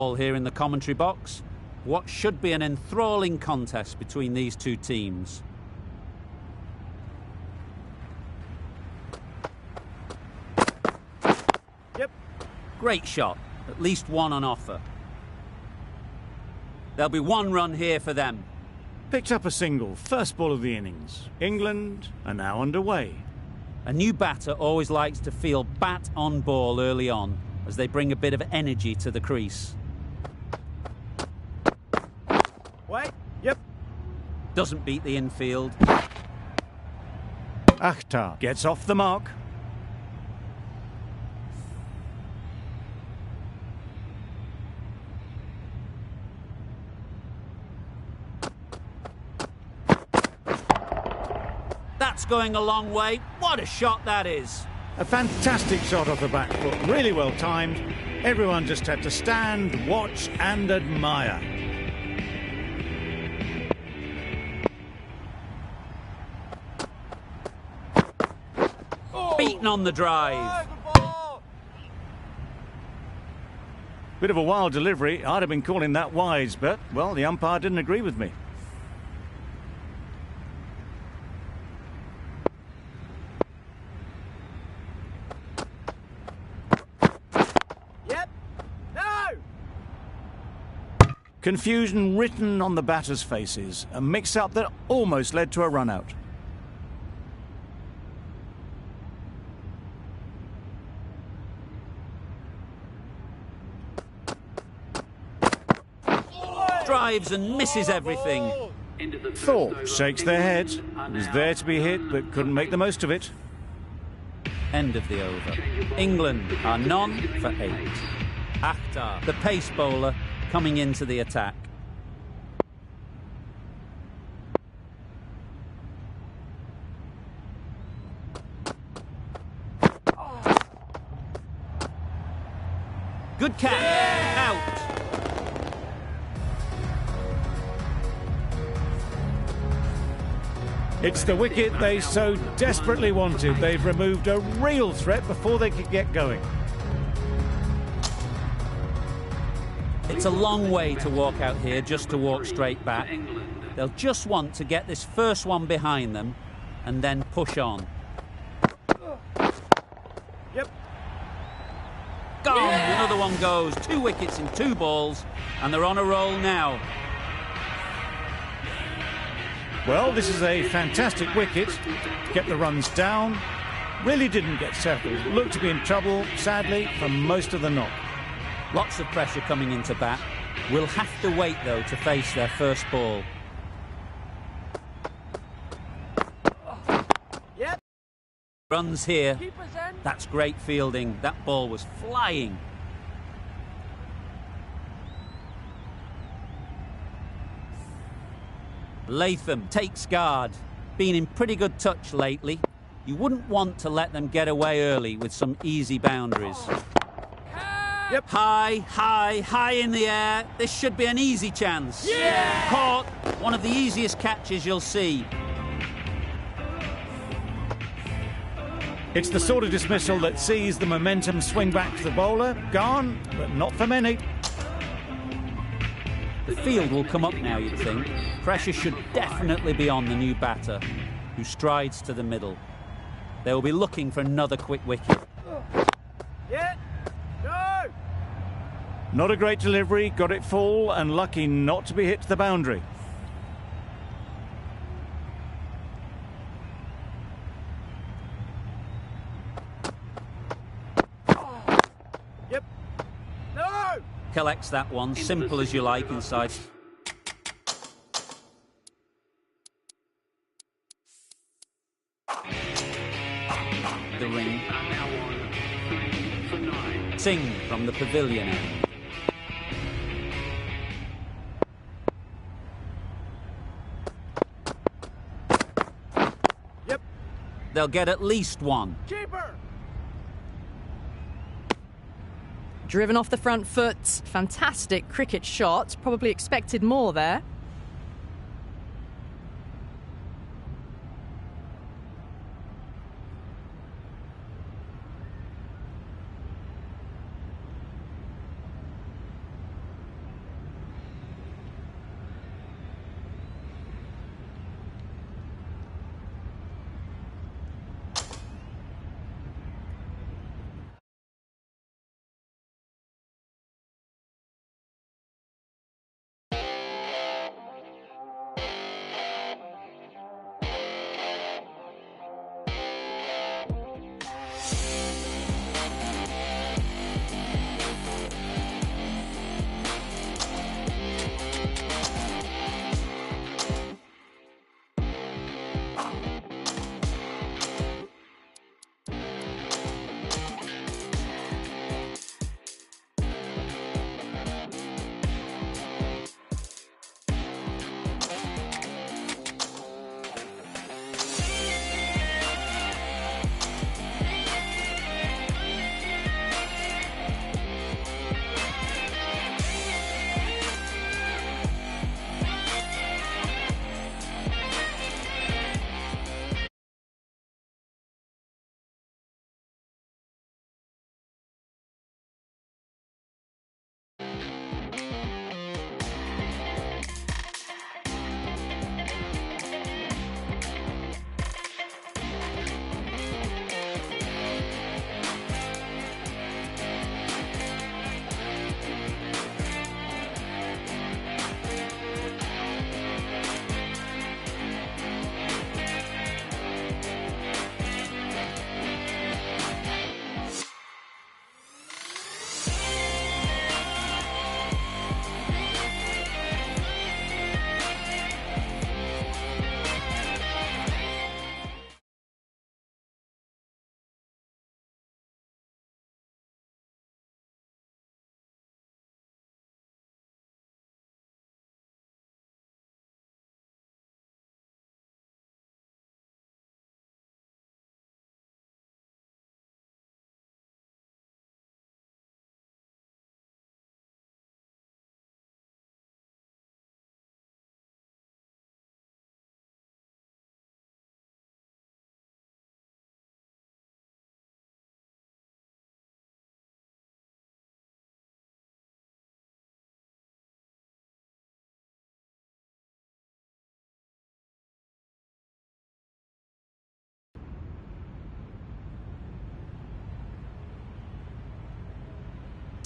All here in the commentary box. What should be an enthralling contest between these two teams. Yep. Great shot. At least one on offer. There'll be one run here for them. Picked up a single, first ball of the innings. England are now underway. A new batter always likes to feel bat on ball early on, as they bring a bit of energy to the crease. Wait, yep. Doesn't beat the infield. Akhtar gets off the mark. That's going a long way. What a shot that is. A fantastic shot off the back foot, really well timed. Everyone just had to stand, watch and admire. Beaten on the drive. Bit of a wild delivery. I'd have been calling that wise, but, well, the umpire didn't agree with me. Yep. No! Confusion written on the batters' faces. A mix-up that almost led to a run-out. Drives and misses everything. Thorpe shakes their head. Was there to be hit, but couldn't make the most of it. End of the over. England are none for 8. Akhtar, the pace bowler, coming into the attack. Good catch. Out. It's the wicket they so desperately wanted. They've removed a real threat before they could get going. It's a long way to walk out here just to walk straight back. They'll just want to get this first one behind them and then push on. Yep. Gone! Another one goes. 2 wickets in 2 balls, and they're on a roll now. Well, this is a fantastic wicket to get the runs down. Really didn't get settled. Looked to be in trouble, sadly, for most of the knock. Lots of pressure coming into bat. Will have to wait, though, to face their first ball. Yep. Runs here. Keeper's end. That's great fielding. That ball was flying. Latham takes guard. Been in pretty good touch lately. You wouldn't want to let them get away early with some easy boundaries. Yep. High, high, high in the air. This should be an easy chance. Yeah! Caught. One of the easiest catches you'll see. It's the sort of dismissal that sees the momentum swing back to the bowler. Gone, but not for many. The field will come up now, you'd think. Pressure should definitely be on the new batter, who strides to the middle. They will be looking for another quick wicket. Yeah. No! Not a great delivery, got it full and lucky not to be hit to the boundary. Yep. No! Collects that one, simple as you like inside. The ring. Sing from the pavilion end. Yep. They'll get at least one. Keeper! Driven off the front foot. Fantastic cricket shot. Probably expected more there.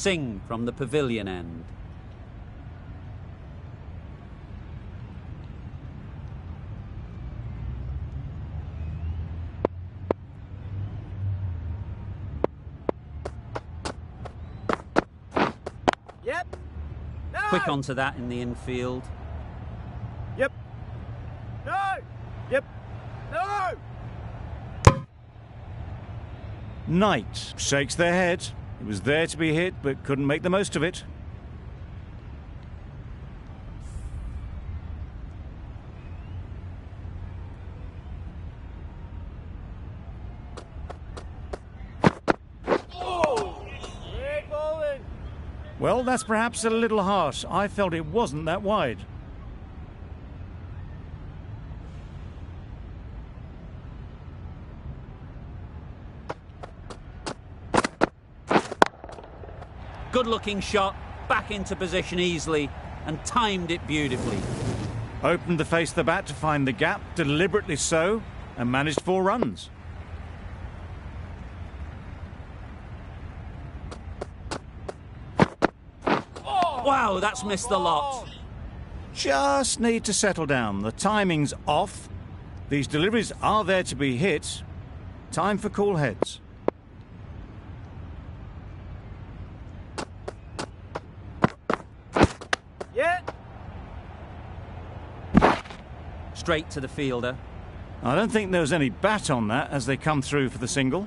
sing from the pavilion end. Yep. No. Quick onto that in the infield. Yep. No. Yep. No. Knight shakes their head. It was there to be hit, but couldn't make the most of it. Great bowling. Well, that's perhaps a little harsh. I felt it wasn't that wide. Good-looking shot, back into position easily, and timed it beautifully. Opened the face of the bat to find the gap, deliberately so, and managed 4 runs. Wow, that's missed the lot. Just need to settle down. The timing's off. These deliveries are there to be hit. Time for cool heads. Yeah. Straight to the fielder. I don't think there was any bat on that as they come through for the single.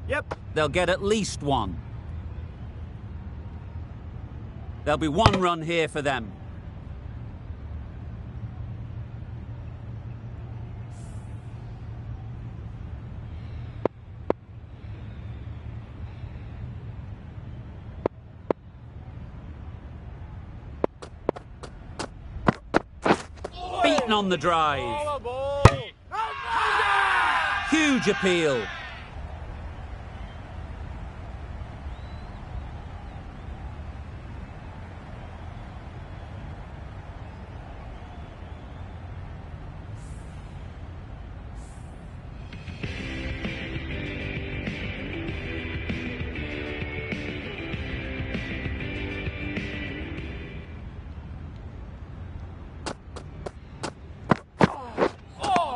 Yep. They'll get at least 1. There'll be 1 run here for them. Beaten on the drive. Ball. Huge appeal.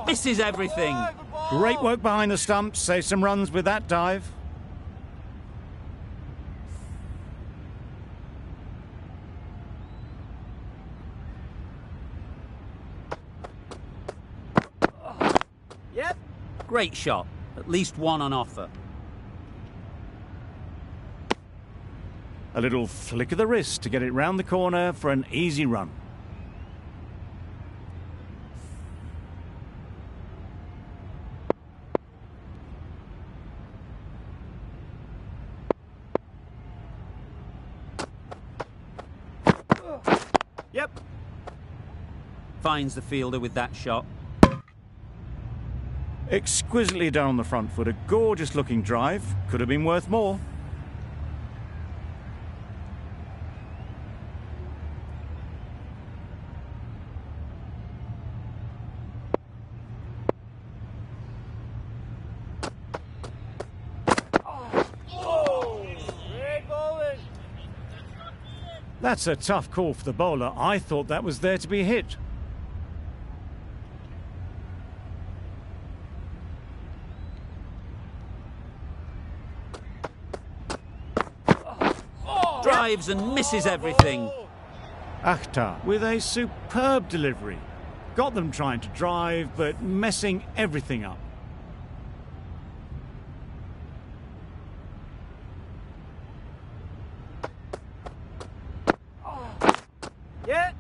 Misses everything. Great work behind the stumps. Saved some runs with that dive. Yep. Great shot. At least 1 on offer. A little flick of the wrist to get it round the corner for an easy run. Yep. Finds the fielder with that shot. Exquisitely done on the front foot. A gorgeous looking drive. Could have been worth more. Great bowling. That's a tough call for the bowler. I thought that was there to be hit. Drives and misses everything. Akhtar with a superb delivery. Got them trying to drive, but messing everything up. Yeah.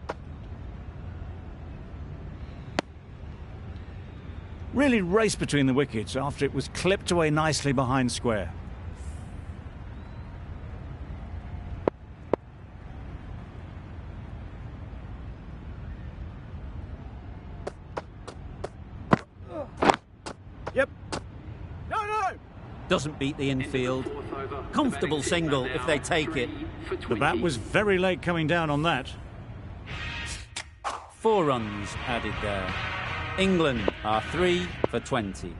Really raced between the wickets after it was clipped away nicely behind square. Yep. No, no. Doesn't beat the infield. Comfortable single if they take it. The bat was very late coming down on that. 4 runs added there. England are 3 for 20.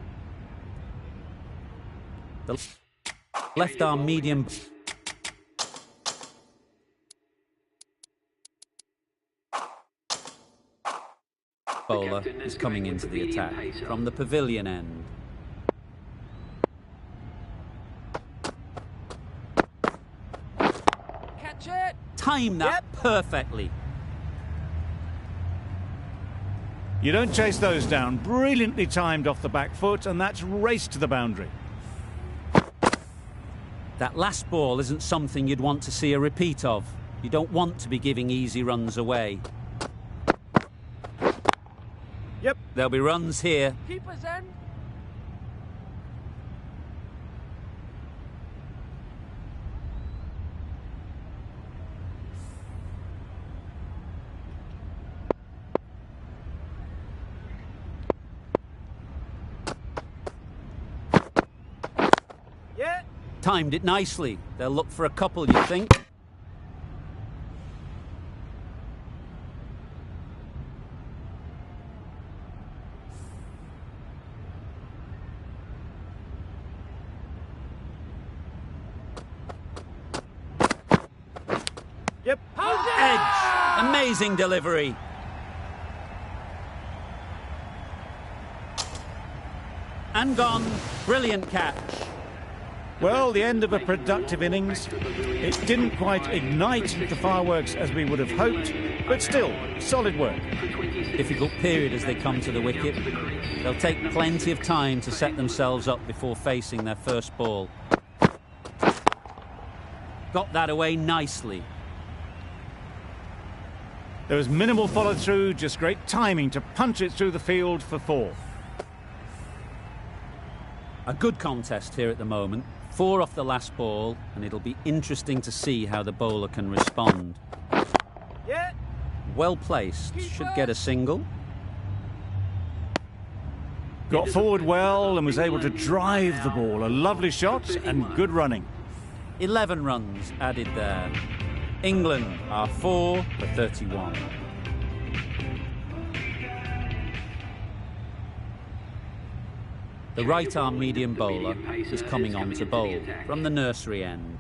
The left arm medium bowler is coming into the attack from the pavilion end. Catch it. Time that perfectly. You don't chase those down. Brilliantly timed off the back foot, and that's raced to the boundary. That last ball isn't something you'd want to see a repeat of. You don't want to be giving easy runs away. Yep. There'll be runs here. Keeper's end. Yeah. Timed it nicely. They'll look for a couple, you think? Yep. Edge. Amazing delivery. And gone. Brilliant catch. Well, the end of a productive innings. It didn't quite ignite the fireworks as we would have hoped, but still, solid work. Difficult period as they come to the wicket. They'll take plenty of time to set themselves up before facing their first ball. Got that away nicely. There was minimal follow-through, just great timing to punch it through the field for 4. A good contest here at the moment. 4 off the last ball, and it'll be interesting to see how the bowler can respond. Yeah. Well placed, should get a single. Got forward well and was able to drive the ball. A lovely shot and good running. 11 runs added there. England are 4 for 31. The right-arm medium bowler is coming on to bowl from the nursery end.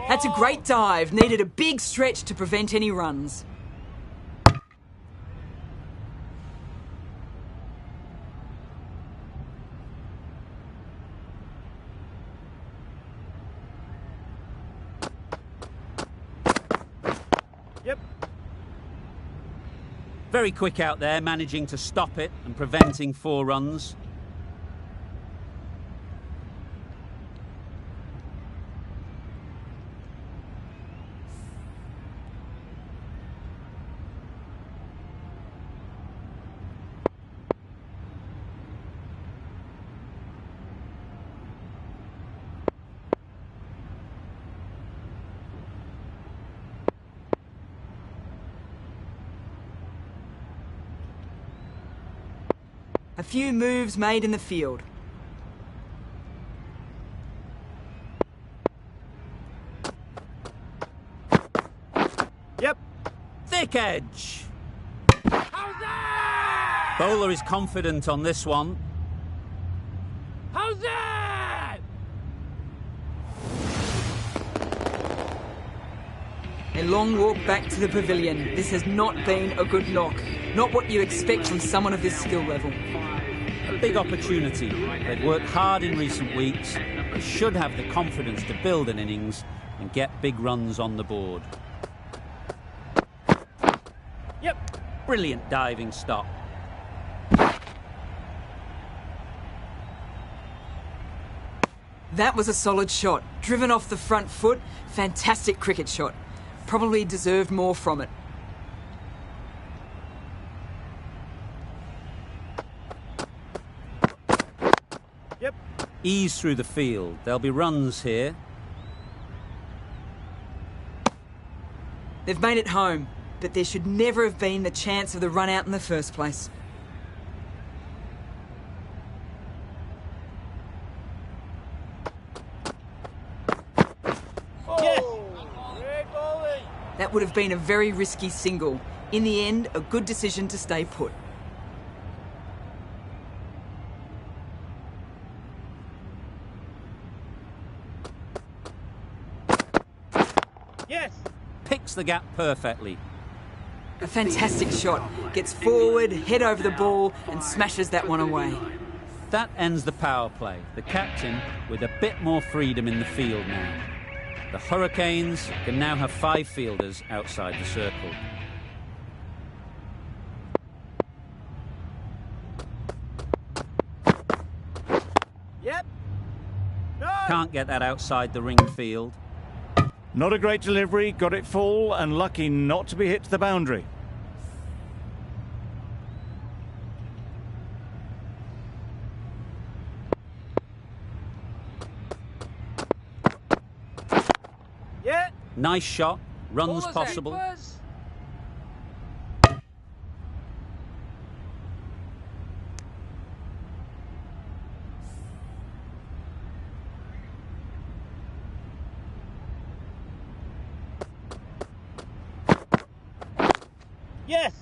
That's a great dive. Needed a big stretch to prevent any runs. Yep. Very quick out there, managing to stop it and preventing 4 runs. A few moves made in the field. Yep. Thick edge. How's that? Bowler is confident on this one. How's that? A long walk back to the pavilion. This has not been a good knock. Not what you expect from someone of this skill level. A big opportunity. They've worked hard in recent weeks. They should have the confidence to build an innings and get big runs on the board. Yep. Brilliant diving stop. That was a solid shot. Driven off the front foot. Fantastic cricket shot. Probably deserved more from it. Yep. Ease through the field. There'll be runs here. They've made it home, but there should never have been the chance of the run out in the first place. That would have been a very risky single. In the end, a good decision to stay put. Yes! Picks the gap perfectly. A fantastic shot. Gets forward, head over the ball, and smashes that one away. That ends the power play. The captain with a bit more freedom in the field now. The Hurricanes can now have 5 fielders outside the circle. Yep! No! Can't get that outside the ring field. Not a great delivery, got it full and lucky not to be hit to the boundary. Yeah! Nice shot, runs Ballers possible. out, Buzz. Yes!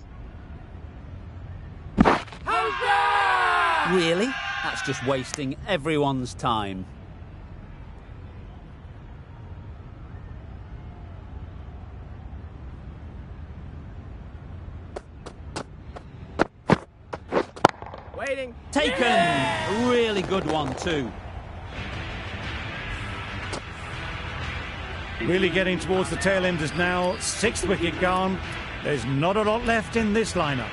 How's that? Really? That's just wasting everyone's time. Waiting. Taken! A really good one too. Really getting towards the tail enders now. 6th wicket gone. There's not a lot left in this lineup.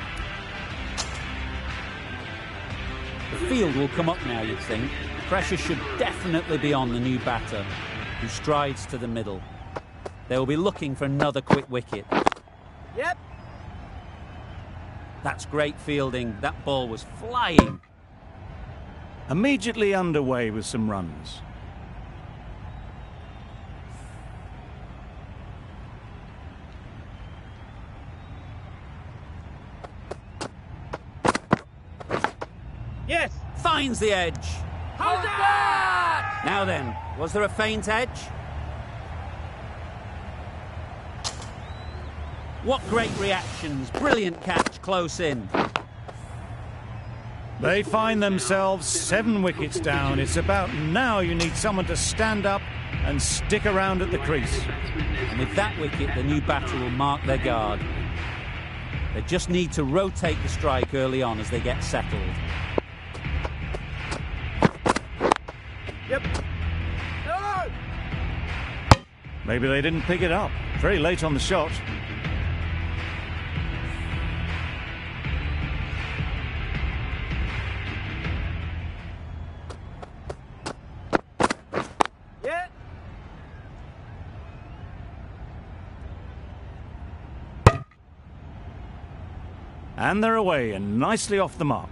The field will come up now, you'd think. Pressure should definitely be on the new batter, who strides to the middle. They will be looking for another quick wicket. Yep. That's great fielding. That ball was flying. Immediately underway with some runs. Yes! Finds the edge. How's that? Now then, was there a faint edge? What great reactions. Brilliant catch close in. They find themselves 7 wickets down. It's about now you need someone to stand up and stick around at the crease. And with that wicket, the new batter will mark their guard. They just need to rotate the strike early on as they get settled. Yep. No! Maybe they didn't pick it up. Very late on the shot. Yeah! And they're away and nicely off the mark.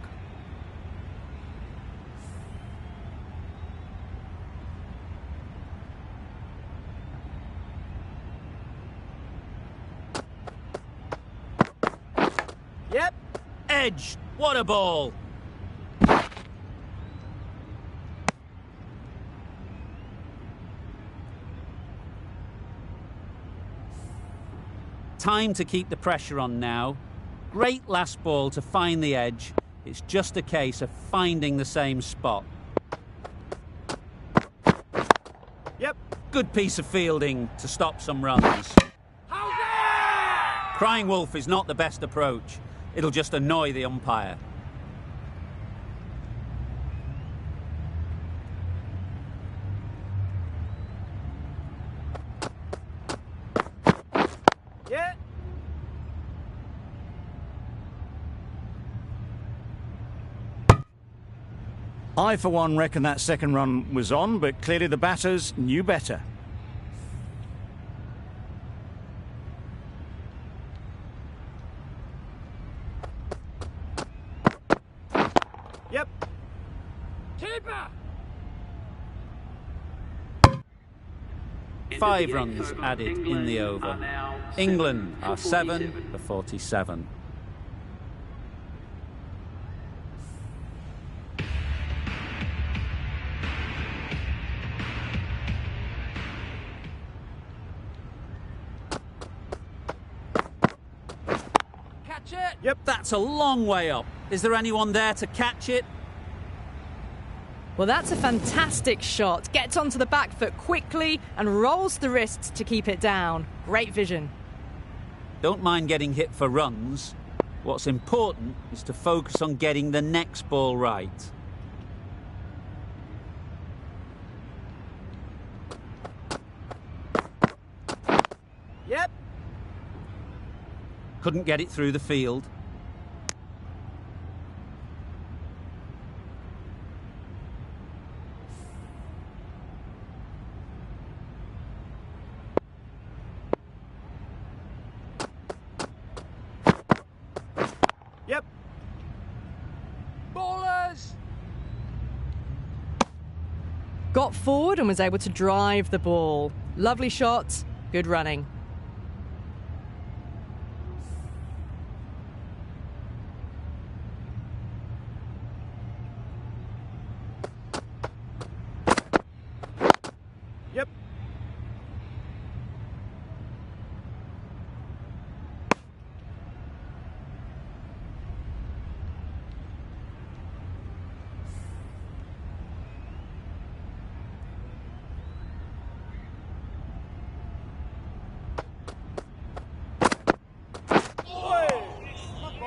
Yep! Edge. What a ball. Time to keep the pressure on now. Great last ball to find the edge. It's just a case of finding the same spot. Yep! Good piece of fielding to stop some runs. How's that? Crying wolf is not the best approach. It'll just annoy the umpire. Yeah! I, for one, reckon that second run was on, but clearly the batters knew better. Yep! Keeper! 5 runs added in the over. England are 7 for 47. Catch it. Yep, that's a long way up. Is there anyone there to catch it? Well, that's a fantastic shot. Gets onto the back foot quickly and rolls the wrists to keep it down. Great vision. Don't mind getting hit for runs. What's important is to focus on getting the next ball right. Yep. Couldn't get it through the field. Yep. Ballers. Got forward and was able to drive the ball. Lovely shot, good running. Yep.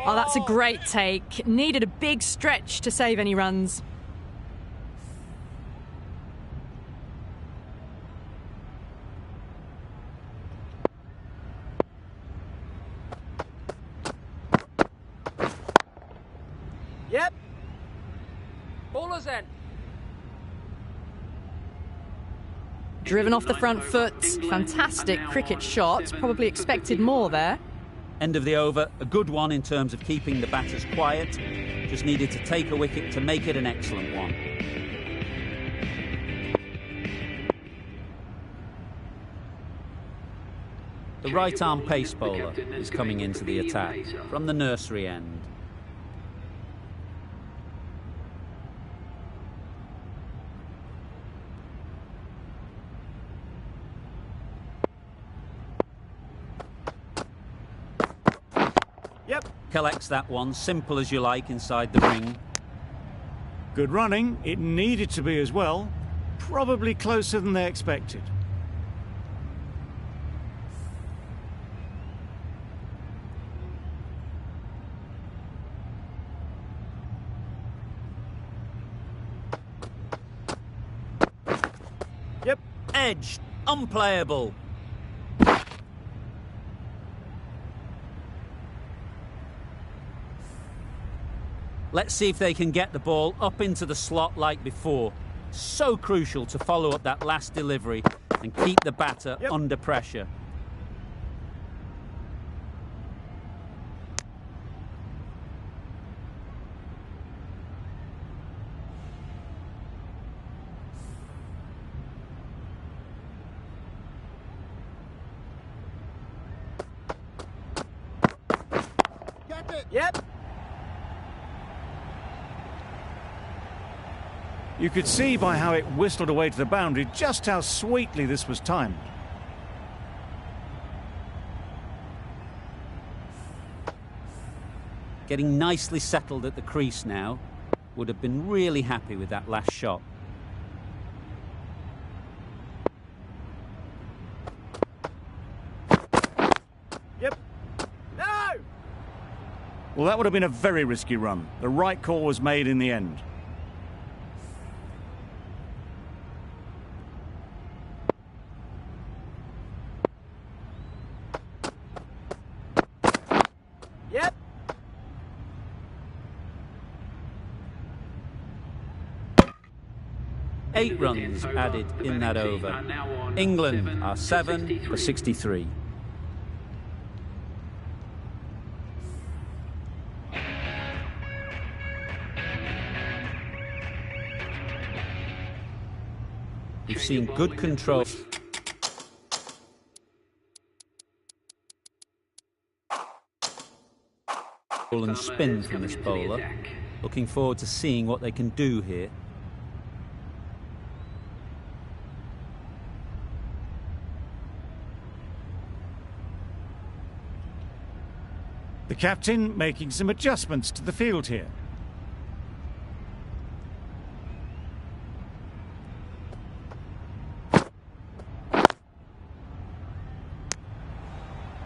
Oh, that's a great take. Needed a big stretch to save any runs. Yep. Ballers in. Driven off the front foot. Fantastic cricket shot. Probably expected more there. End of the over, a good one in terms of keeping the batters quiet. Just needed to take a wicket to make it an excellent one. The right-arm pace bowler is coming into the attack from the nursery end. Yep. Collects that one, simple as you like, inside the ring. Good running. It needed to be as well. Probably closer than they expected. Yep. Edged, unplayable. Let's see if they can get the ball up into the slot like before. So crucial to follow up that last delivery and keep the batter under pressure. Get it. Yep. You could see by how it whistled away to the boundary just how sweetly this was timed. Getting nicely settled at the crease now. Would have been really happy with that last shot. Yep. No. Well, that would have been a very risky run. The right call was made in the end. Yep. Eight runs added in that over. England are 7 for 63. We've seen good control. and spin from this bowler. Looking forward to seeing what they can do here. The captain making some adjustments to the field here.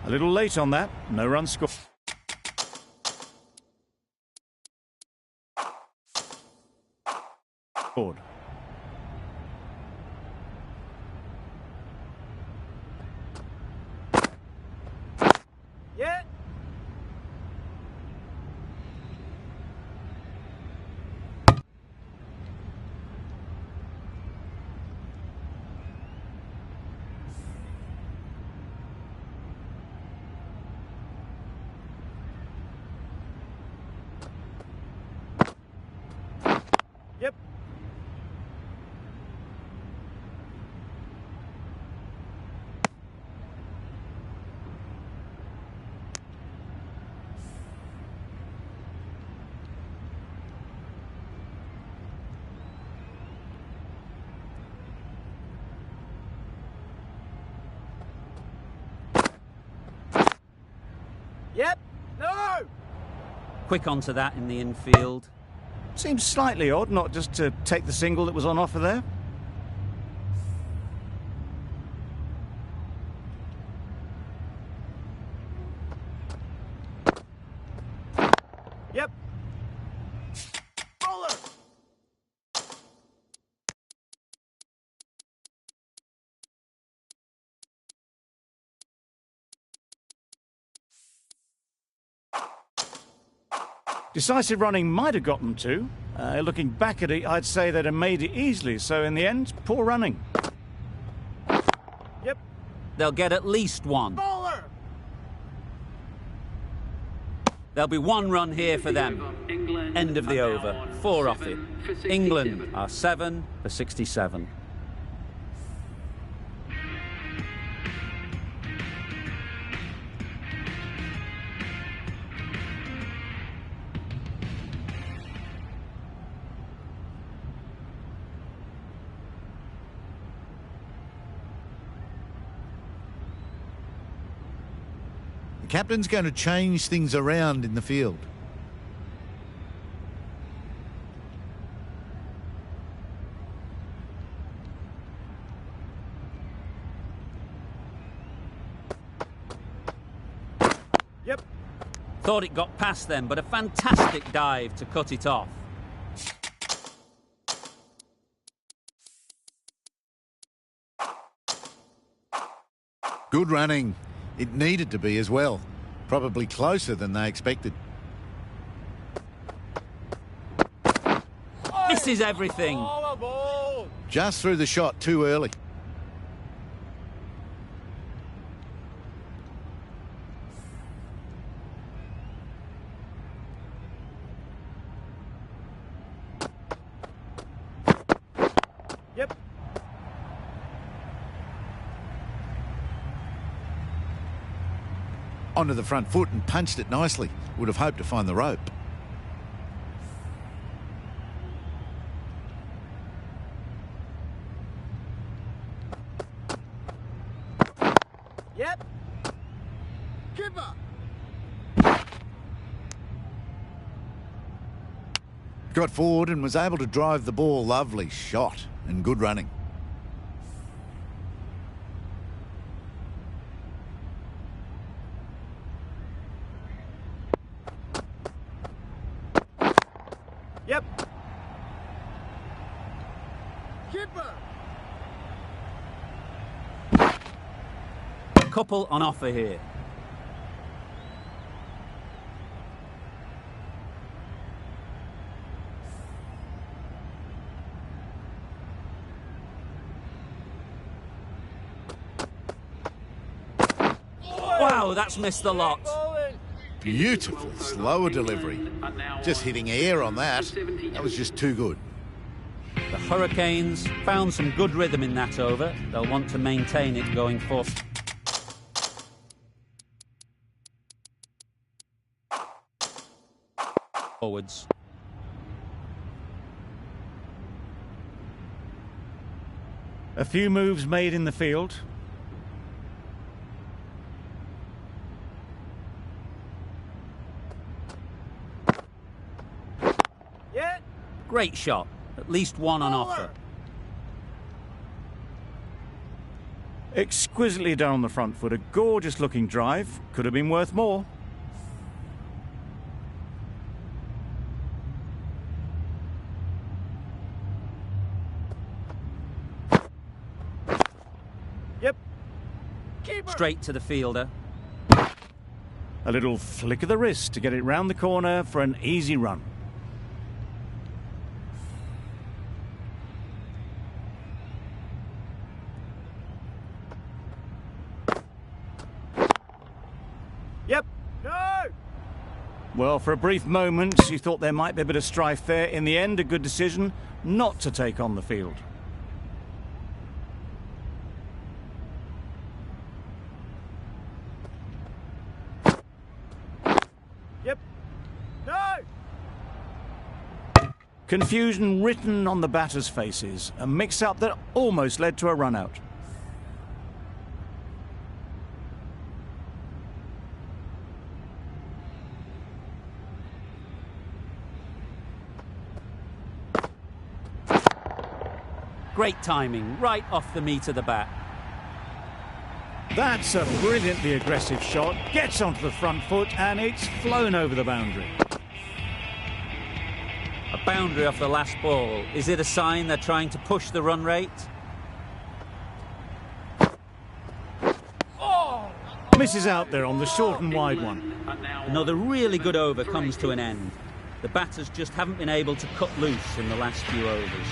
A little late on that, no run scored. Yeah. Yep. Yep. No. Quick onto that in the infield. Seems slightly odd not just to take the single that was on offer there. Yep. Bowler. Decisive running might have got them to. Looking back at it, I'd say they'd have made it easily. So in the end, poor running. Yep. They'll get at least one. Bowler. There'll be one run here for them. End of the over. 4 off it. England are 7 for 67. The captain's going to change things around in the field. Yep. Thought it got past them, but a fantastic dive to cut it off. Good running. It needed to be as well. Probably closer than they expected. This is everything. Bowler ball. Just threw the shot too early. Yep. Onto the front foot and punched it nicely. Would have hoped to find the rope. Yep. Kipper. Got forward and was able to drive the ball. Lovely shot and good running. Yep. Kipper. Couple on offer here. Wow, that's missed the lot. Bowling. Beautiful slower delivery. Just hitting air on that. That was just too good. The Hurricanes found some good rhythm in that over. They'll want to maintain it going forward. forwards. A few moves made in the field. Yeah. Great shot. At least one on offer. Exquisitely done on the front foot. A gorgeous looking drive. Could have been worth more. Yep. Keeper. Straight to the fielder. A little flick of the wrist to get it round the corner for an easy run. Yep. No. Well, for a brief moment, you thought there might be a bit of strife there. In the end, a good decision not to take on the field. Yep. No. Confusion written on the batters' faces. A mix-up that almost led to a run-out. Great timing, right off the meat of the bat. That's a brilliantly aggressive shot. Gets onto the front foot and it's flown over the boundary. A boundary off the last ball. Is it a sign they're trying to push the run rate? Misses out there on the short and wide one. Another really good over comes to an end. The batters just haven't been able to cut loose in the last few overs.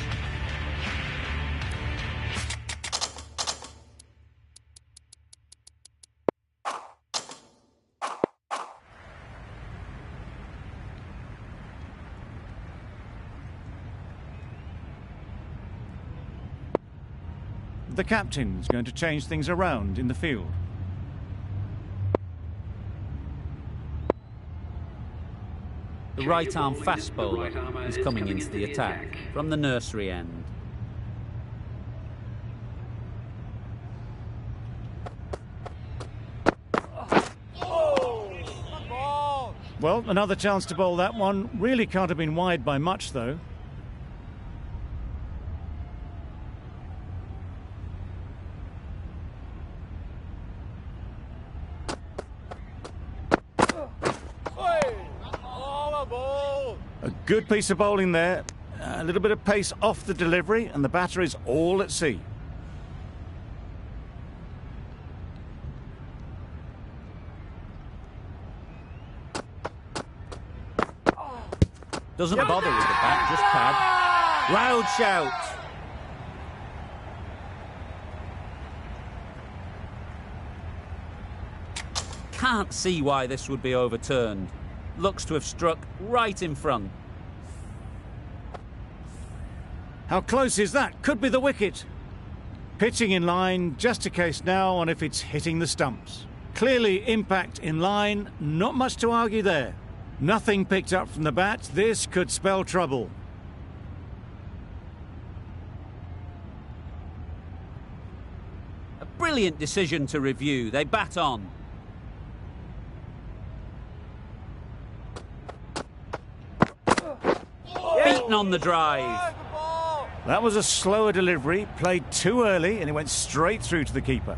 The captain's going to change things around in the field. The right-arm fast bowler is coming into the attack from the nursery end. Well, another chance to bowl that one. Really can't have been wide by much, though. A good piece of bowling there. A little bit of pace off the delivery, and the batter is all at sea. Doesn't bother with the bat, just pad. Loud shout. Can't see why this would be overturned. Looks to have struck right in front. How close is that? Could be the wicket. Pitching in line, just a case now on if it's hitting the stumps. Clearly impact in line, not much to argue there. Nothing picked up from the bat. This could spell trouble. A brilliant decision to review. They bat on. Beaten on the drive. That was a slower delivery, played too early, and it went straight through to the keeper.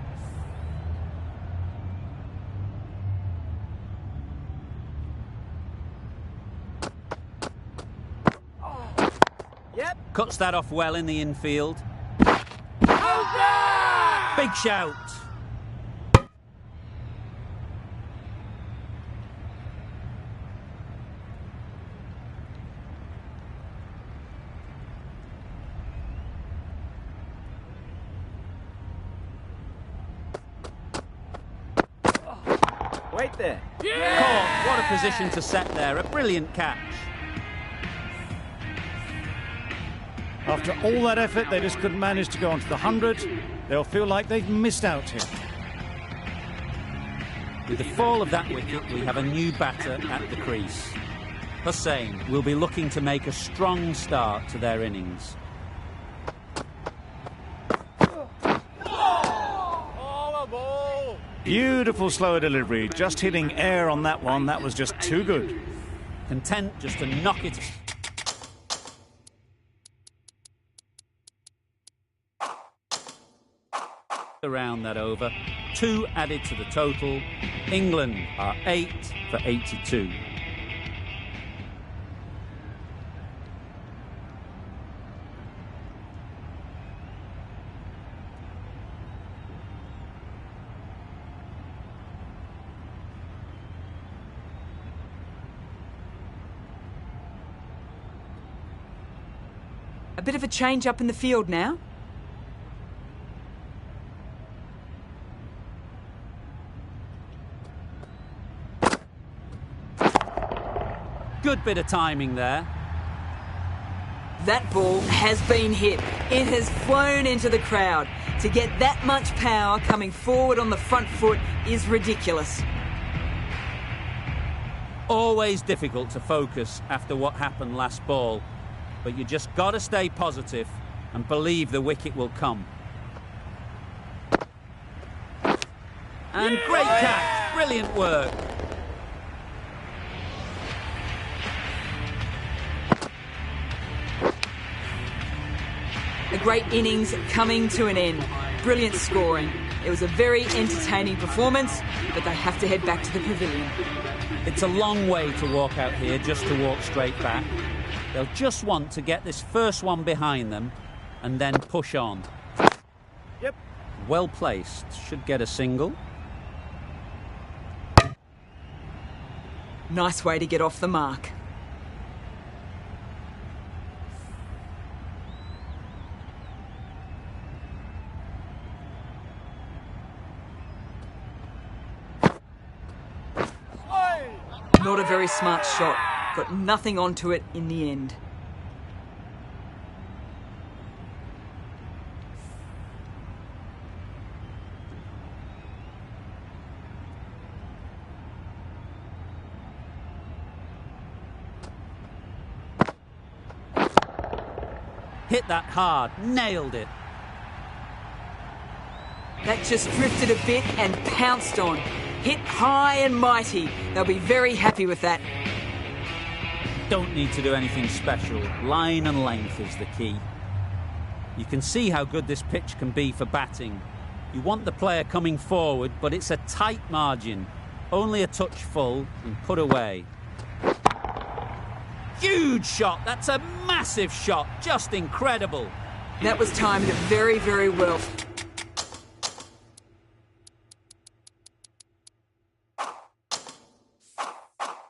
Yep. Cuts that off well in the infield. Big shout. Wait there. Caught. What a position to set there. A brilliant catch. After all that effort, they just couldn't manage to go onto the 100. They'll feel like they've missed out here. With the fall of that wicket, we have a new batter at the crease. Hussain will be looking to make a strong start to their innings. Beautiful slower delivery, just hitting air on that one. That was just too good. Content just to knock it. Around that over. 2 added to the total. England are 8 for 82. A bit of a change up in the field now. Good bit of timing there. That ball has been hit. It has flown into the crowd. To get that much power coming forward on the front foot is ridiculous. Always difficult to focus after what happened last ball, but you just got to stay positive and believe the wicket will come. And great catch, brilliant work. A great innings coming to an end. Brilliant scoring. It was a very entertaining performance, but they have to head back to the pavilion. It's a long way to walk out here just to walk straight back. They'll just want to get this first one behind them and then push on. Yep. Well placed. Should get a single. Nice way to get off the mark. Not a very smart shot. Got nothing onto it in the end. Hit that hard. Nailed it. That just drifted a bit and pounced on. Hit high and mighty. They'll be very happy with that. Don't need to do anything special. Line and length is the key. You can see how good this pitch can be for batting. You want the player coming forward, but it's a tight margin. Only a touch full and put away. Huge shot. That's a massive shot. Just incredible. That was timed very, very well.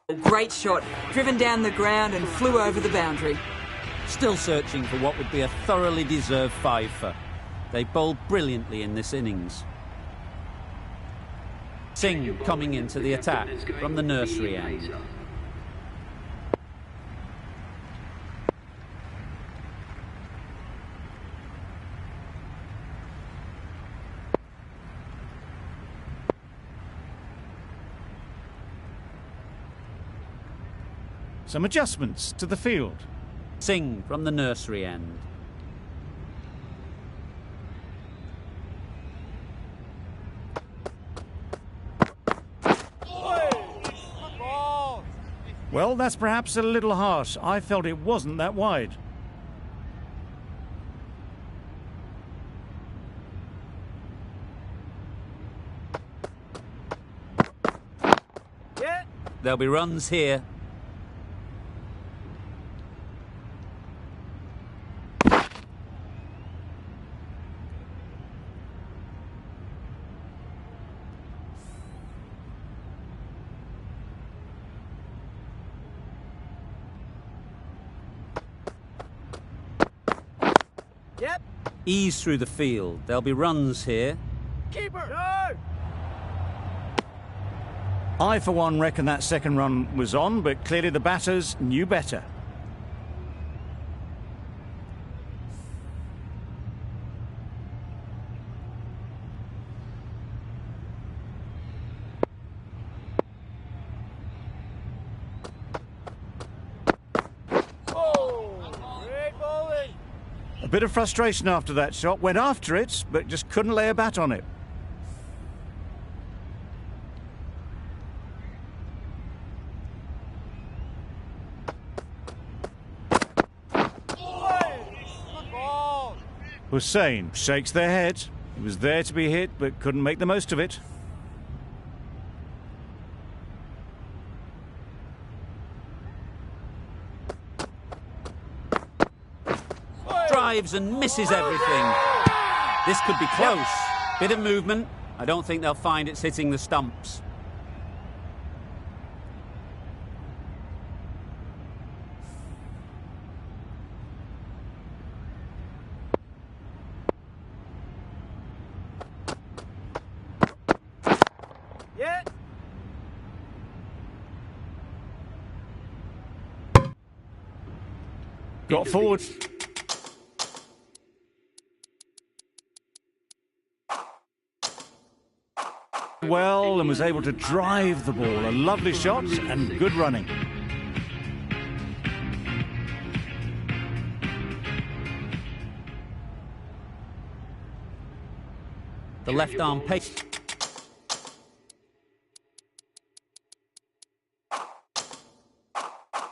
A great shot, driven down the ground and flew over the boundary. Still searching for what would be a thoroughly deserved fiver. They bowled brilliantly in this innings. Singh coming into the attack from the nursery end. Some adjustments to the field. Singh from the nursery end. Well, that's perhaps a little harsh. I felt it wasn't that wide. Yeah. There'll be runs here. Yep. Ease through the field. There'll be runs here. Keeper. No. I, for one, reckon that second run was on, but clearly the batters knew better. A bit of frustration after that shot. Went after it, but just couldn't lay a bat on it. Hussain shakes their head. He was there to be hit, but couldn't make the most of it. Drives and misses everything. This could be close. Bit of movement. I don't think they'll find it's hitting the stumps. Yeah. Got forward. Well, and was able to drive the ball. A lovely shot and good running. The left arm pace.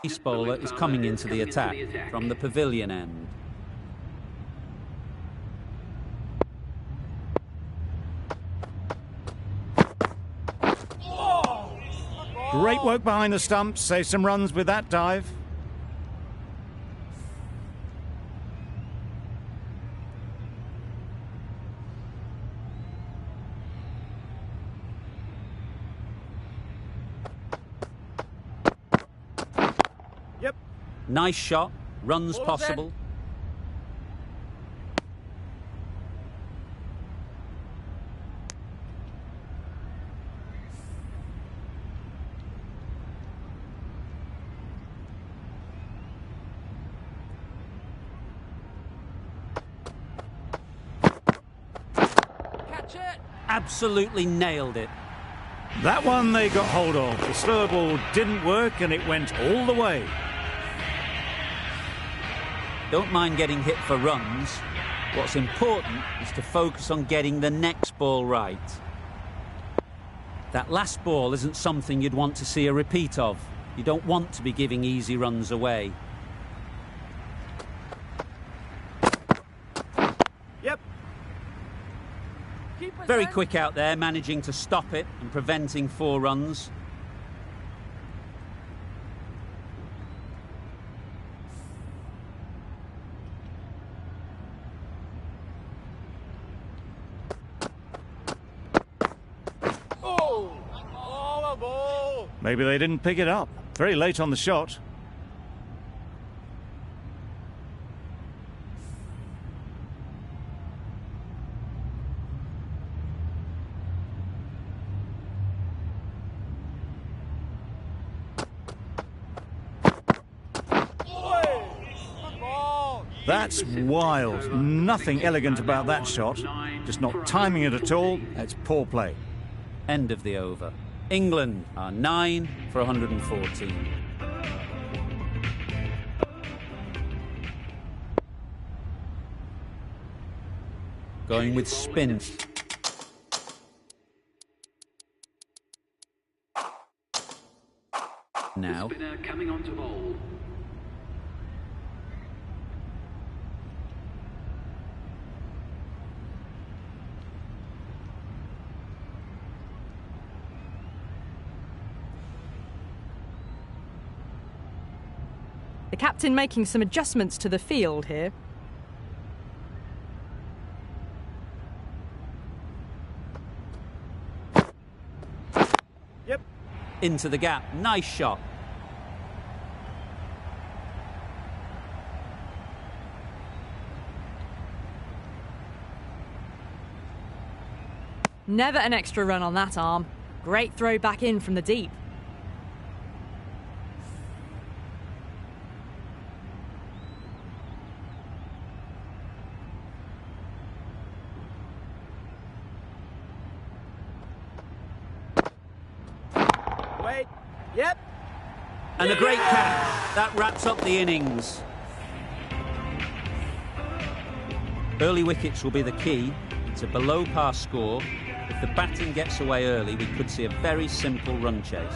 Pace bowler is coming into the attack from the pavilion end. Great work behind the stumps. Save some runs with that dive. Yep. Nice shot. Runs possible. Absolutely nailed it. That one they got hold of. The slower ball didn't work and it went all the way. Don't mind getting hit for runs. What's important is to focus on getting the next ball right. That last ball isn't something you'd want to see a repeat of. You don't want to be giving easy runs away. Yep. Very quick out there, managing to stop it and preventing 4 runs. Maybe they didn't pick it up. Very late on the shot. That's wild. Nothing elegant about that shot. Just not timing it at all. That's poor play. End of the over. England are 9 for 114. Going with spin. Now. Spinner coming on to bowl. The captain making some adjustments to the field here. Yep. Into the gap. Nice shot. Never an extra run on that arm. Great throw back in from the deep. Wait. Yep. And a great catch. That wraps up the innings. Early wickets will be the key. It's a below-par score. If the batting gets away early, we could see a very simple run chase.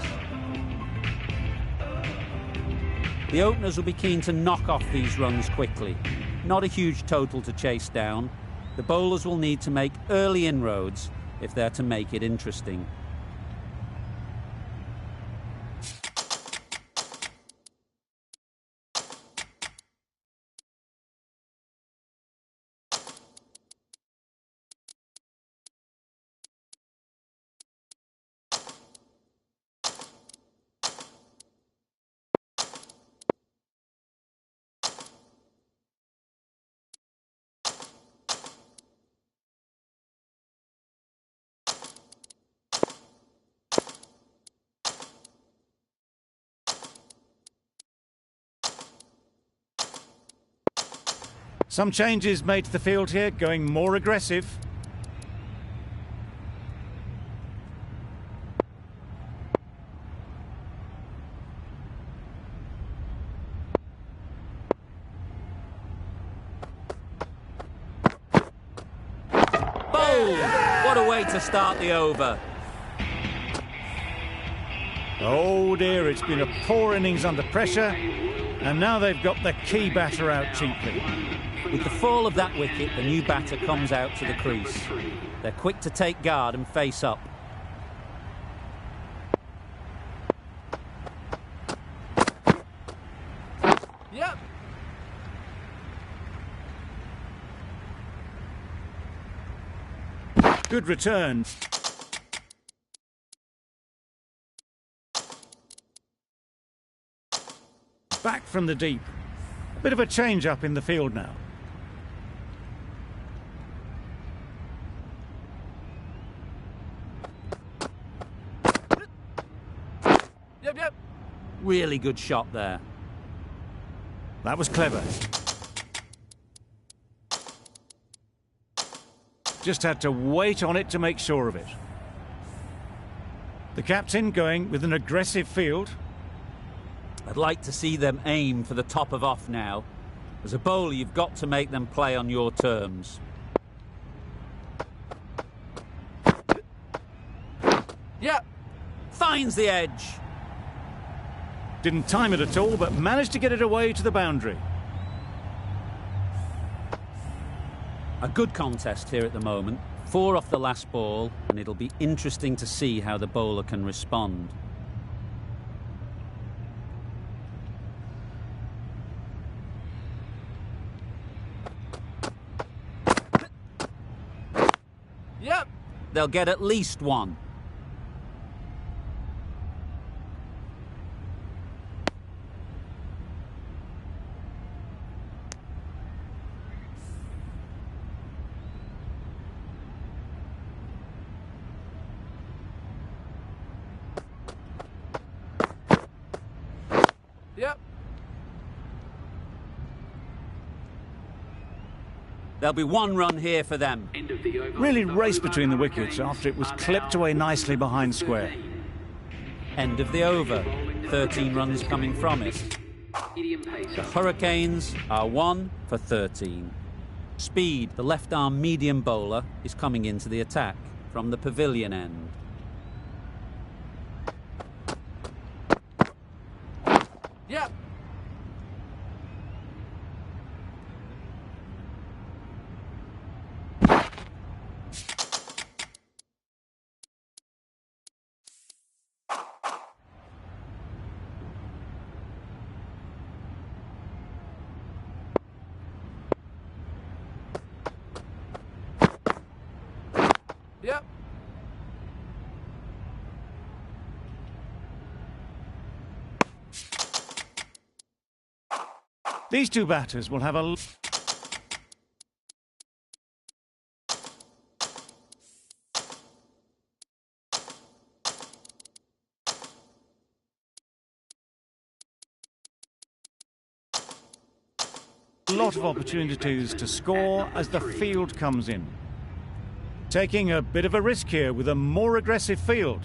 The openers will be keen to knock off these runs quickly. Not a huge total to chase down. The bowlers will need to make early inroads if they're to make it interesting. Some changes made to the field here, going more aggressive. Boom! What a way to start the over. Oh dear, it's been a poor innings under pressure, and now they've got the key batter out cheaply. With the fall of that wicket, the new batter comes out to the crease. They're quick to take guard and face up. Yep. Good return. Back from the deep. A bit of a change-up in the field now. Yep. Really good shot there. That was clever. Just had to wait on it to make sure of it. The captain going with an aggressive field. I'd like to see them aim for the top of off now. As a bowler, you've got to make them play on your terms. Yep. Finds the edge. Didn't time it at all, but managed to get it away to the boundary. A good contest here at the moment. 4 off the last ball, and it'll be interesting to see how the bowler can respond. Yep. They'll get at least 1. Yep. There'll be 1 run here for them. Really raced between the wickets after it was clipped away nicely behind square. End of the over. 13 runs coming from it. The Hurricanes are 1 for 13. Speed, the left-arm medium bowler, is coming into the attack from the pavilion end. Yep. Yep. These two batters will have a lot of opportunities to score as the field comes in. Taking a bit of a risk here with a more aggressive field.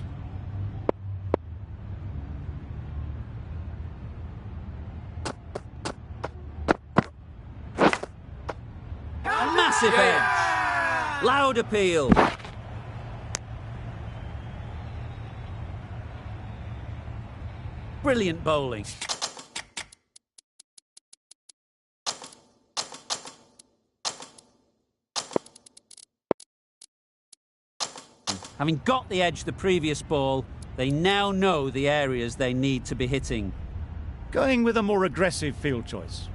Massive edge. Loud appeal. Brilliant bowling. Having got the edge the previous ball, they now know the areas they need to be hitting. Going with a more aggressive field choice.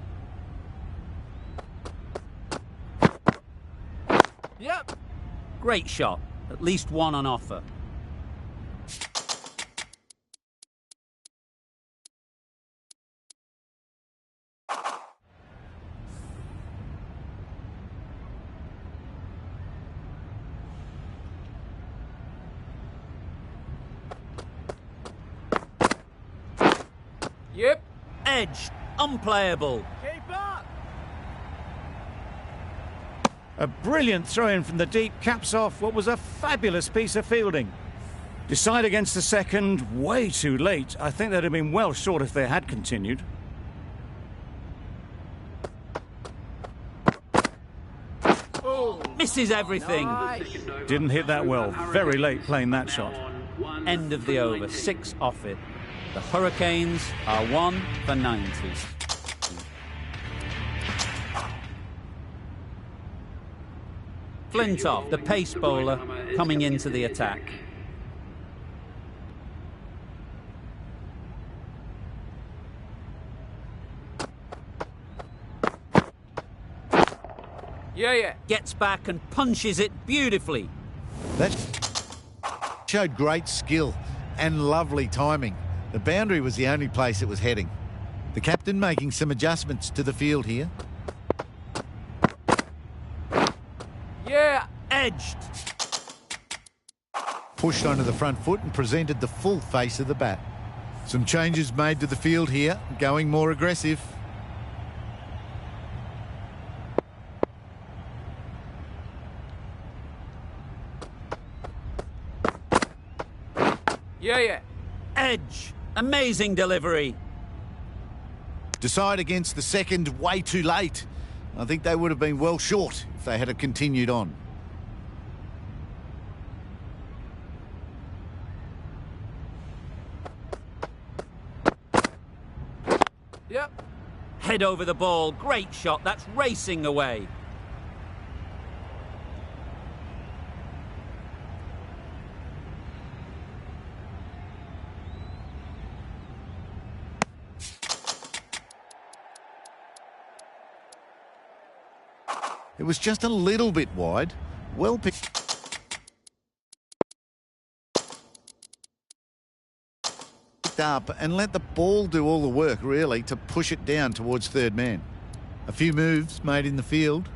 Yep. Great shot. At least one on offer. Yep. Edged. Unplayable. Keep up. A brilliant throw-in from the deep caps off what was a fabulous piece of fielding. Decide against the second, way too late. I think they'd have been well short if they had continued. Misses everything. Nice. Didn't hit that well. Very late playing that shot. End of the over. 6 off it. The Hurricanes are 1 for 90. Flintoff, the pace bowler, coming into the attack. Yeah. Gets back and punches it beautifully. That showed great skill and lovely timing. The boundary was the only place it was heading. The captain making some adjustments to the field here. Yeah. Edged. Pushed onto the front foot and presented the full face of the bat. Some changes made to the field here, going more aggressive. Yeah. Edge. Amazing delivery. Decide against the second, way too late. I think they would have been well short if they had continued on. Yep. Head over the ball. Great shot. That's racing away. It was just a little bit wide. Well picked up and let the ball do all the work, really, to push it down towards third man. A few moves made in the field.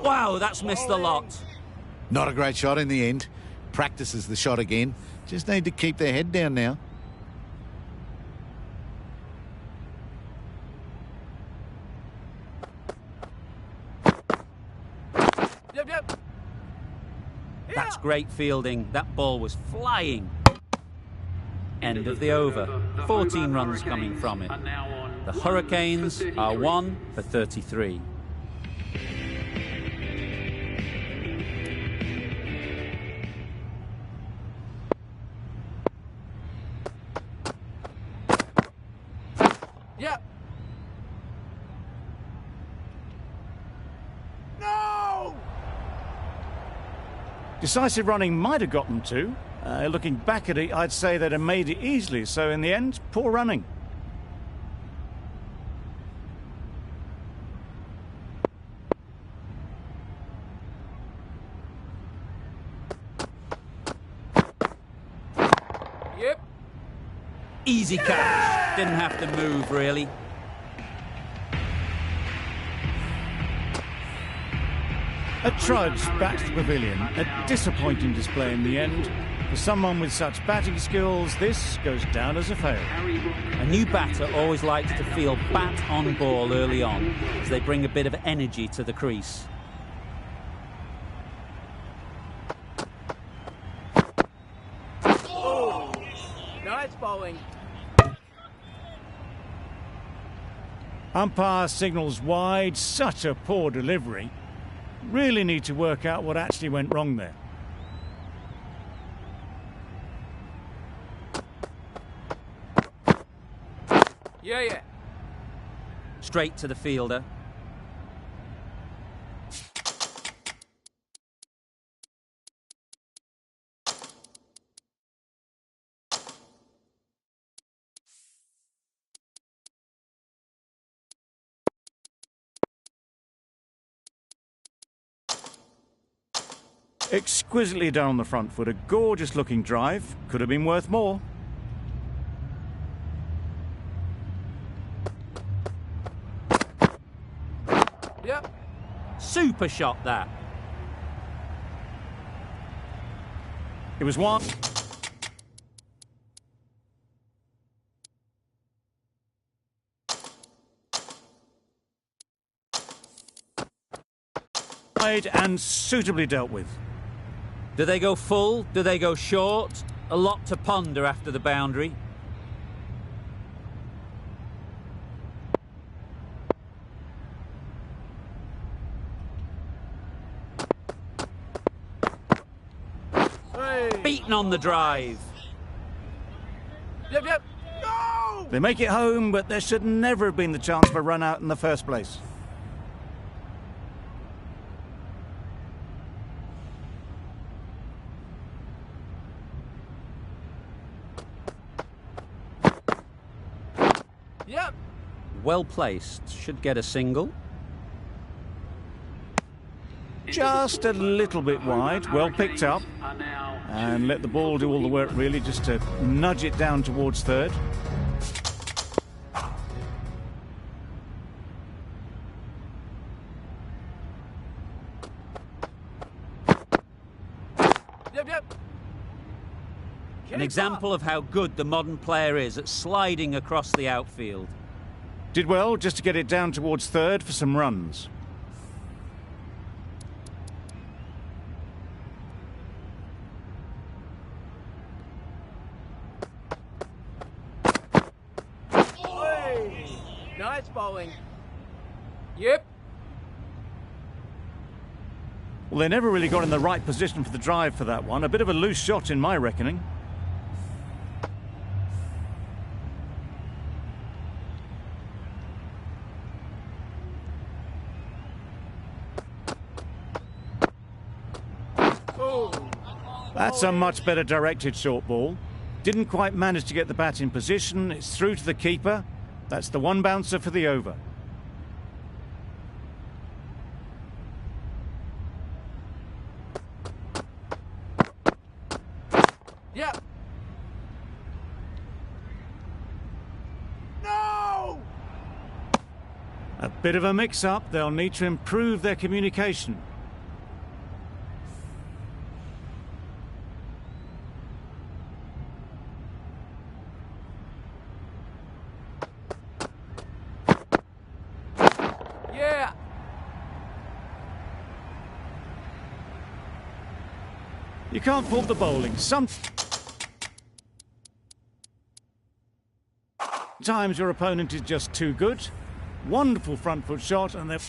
Wow, that's missed the lot. Not a great shot in the end. Practices the shot again. Just need to keep their head down now. Yep. That's great fielding. That ball was flying. End of the over. 14 runs coming from it. The Hurricanes are 1 for 33. Yep. No! Decisive running might have got them to. Looking back at it, I'd say they'd have made it easily. So in the end, poor running. Yep. Easy catch. Didn't have to move, really. A trudge back to the pavilion. A disappointing display in the end. For someone with such batting skills, this goes down as a fail. A new batter always likes to feel bat on ball early on, as they bring a bit of energy to the crease. Umpire signals wide. Such a poor delivery. Really need to work out what actually went wrong there. Yeah. Straight to the fielder. Exquisitely done on the front foot. A gorgeous looking drive. Could have been worth more. Yep. Super shot, that. It was one. And suitably dealt with. Do they go full? Do they go short? A lot to ponder after the boundary. Hey. Beaten on the drive. Yep. No! They make it home, but there should never have been the chance for a run out in the first place. Yep. Well placed. Should get a single. Just a little bit wide. Well picked up. And let the ball do all the work, really, just to nudge it down towards third. Yep. An example of how good the modern player is at sliding across the outfield. Did well just to get it down towards third for some runs. Nice bowling. Yep. Well, they never really got in the right position for the drive for that one. A bit of a loose shot in my reckoning. That's a much better directed short ball. Didn't quite manage to get the bat in position. It's through to the keeper. That's the one bouncer for the over. Yep. No! A bit of a mix-up. They'll need to improve their communication. Yeah. You can't fault the bowling. Sometimes your opponent is just too good. Wonderful front foot shot, and there's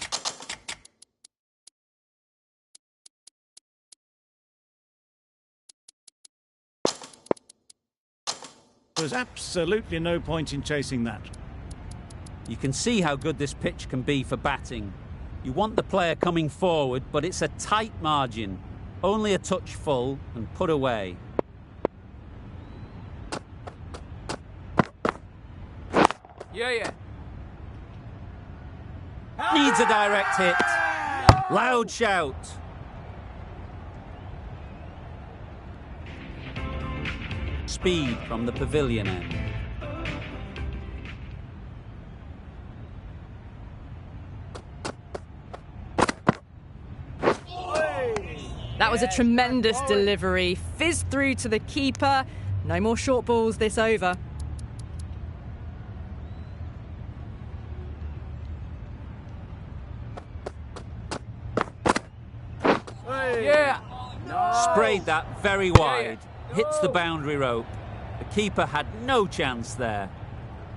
absolutely no point in chasing that. You can see how good this pitch can be for batting. You want the player coming forward, but it's a tight margin. Only a touch full and put away. Yeah. Needs a direct hit. Loud shout. Speed from the pavilion end. That was a tremendous delivery. Fizzed through to the keeper. No more short balls this over. Yeah. Sprayed that very wide. Hits the boundary rope. The keeper had no chance there.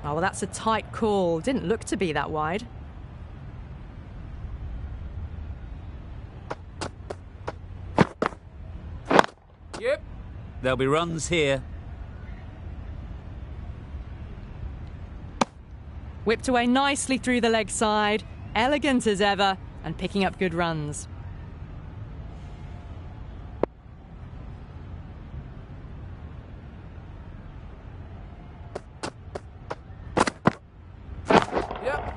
Oh, well, that's a tight call. Didn't look to be that wide. Yep. There'll be runs here. Whipped away nicely through the leg side. Elegant as ever, and picking up good runs. Yep.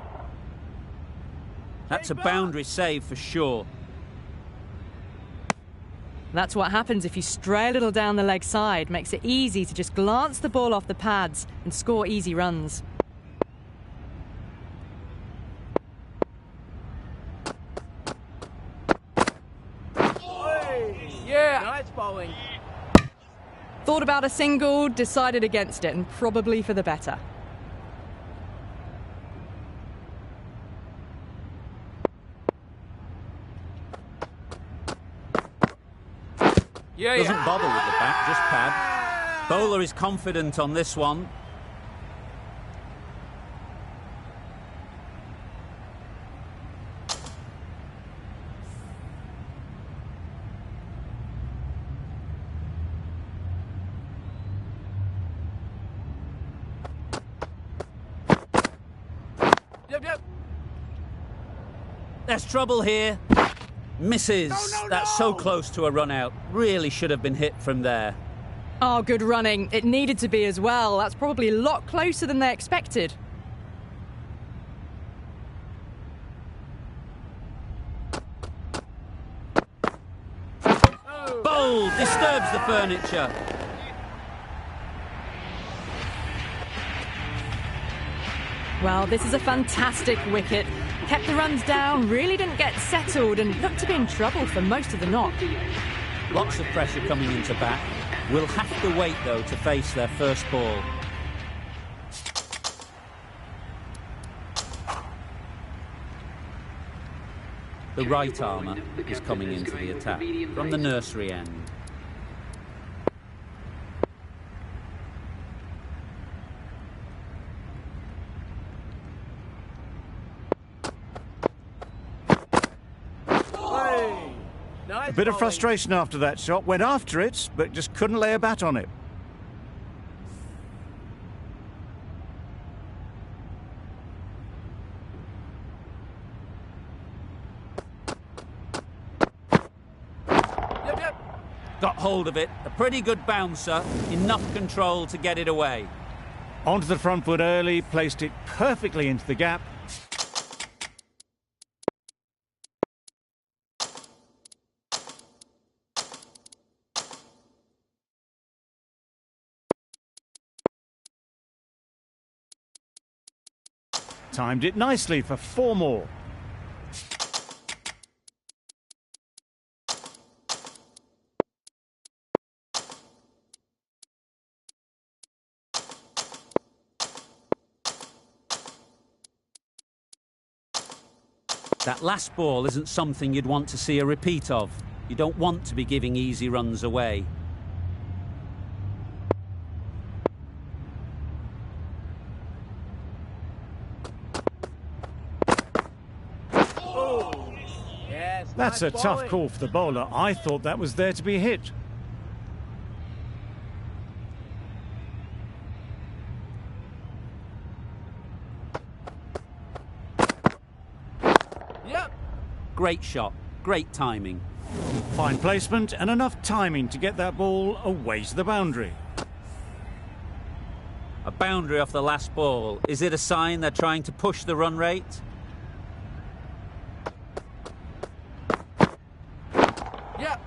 That's a boundary save for sure. That's what happens if you stray a little down the leg side. Makes it easy to just glance the ball off the pads and score easy runs. Yeah. Nice bowling. Thought about a single, decided against it, and probably for the better. Yeah, Doesn't yeah. bother with the bat, just pad. Bowler is confident on this one. Yep, yep. There's trouble here. Misses. No. That's so close to a run out. Really should have been hit from there. Oh, good running. It needed to be as well. That's probably a lot closer than they expected. Bold. Disturbs the furniture. Well, this is a fantastic wicket. Kept the runs down, really didn't get settled, and looked to be in trouble for most of the knock. Lots of pressure coming into bat. Will have to wait, though, to face their first ball. The right armour is coming into the attack from the nursery end. A bit of frustration after that shot. Went after it, but just couldn't lay a bat on it. Yep. Got hold of it. A pretty good bouncer. Enough control to get it away. Onto the front foot early, placed it perfectly into the gap. Timed it nicely for 4 more. That last ball isn't something you'd want to see a repeat of. You don't want to be giving easy runs away. That's a tough call for the bowler. I thought that was there to be hit. Yep. Great shot, great timing. Fine placement and enough timing to get that ball away to the boundary. A boundary off the last ball. Is it a sign they're trying to push the run rate? Yep.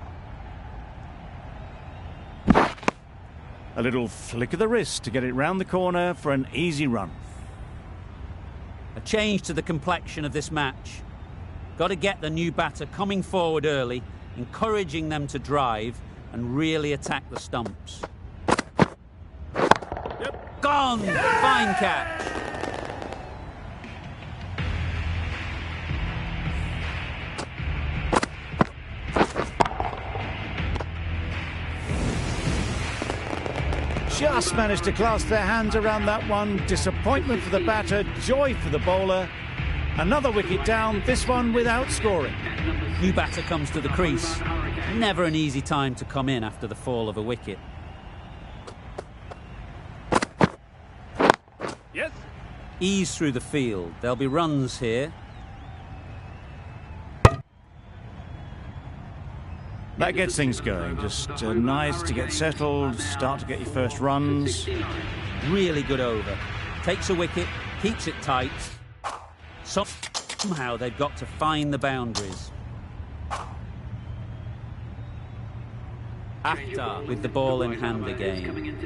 A little flick of the wrist to get it round the corner for an easy run. A change to the complexion of this match. Got to get the new batter coming forward early, encouraging them to drive and really attack the stumps. Yep. Gone! Fine catch. Just managed to clasp their hands around that one. Disappointment for the batter, joy for the bowler. Another wicket down, this one without scoring. New batter comes to the crease. Never an easy time to come in after the fall of a wicket. Yes. Ease through the field. There'll be runs here. That gets things going. Just nice to get settled, start to get your first runs. Really good over. Takes a wicket, keeps it tight. Somehow they've got to find the boundaries. Akhtar with the ball in hand again.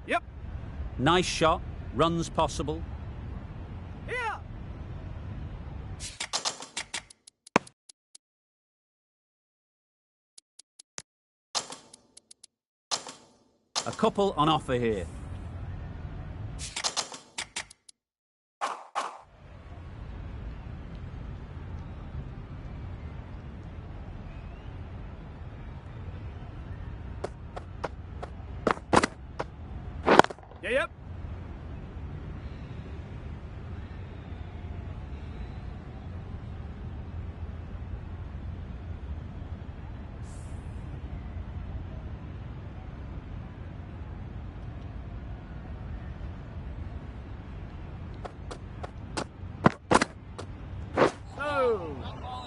Yep. Nice shot, runs possible. Yeah. A couple on offer here. Yeah, yep. Oh,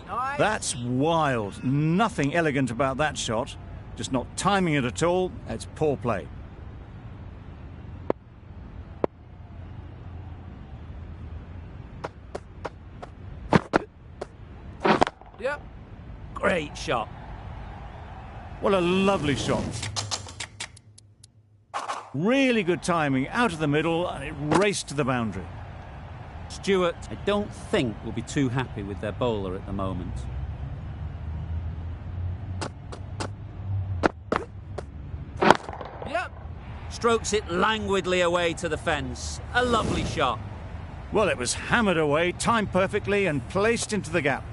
nice. That's wild. Nothing elegant about that shot. Just not timing it at all. It's poor play. Yep. Great shot. What a lovely shot. Really good timing, out of the middle, and it raced to the boundary. Stewart, I don't think, will be too happy with their bowler at the moment. Yep. Strokes it languidly away to the fence. A lovely shot. Well, it was hammered away, timed perfectly, and placed into the gap.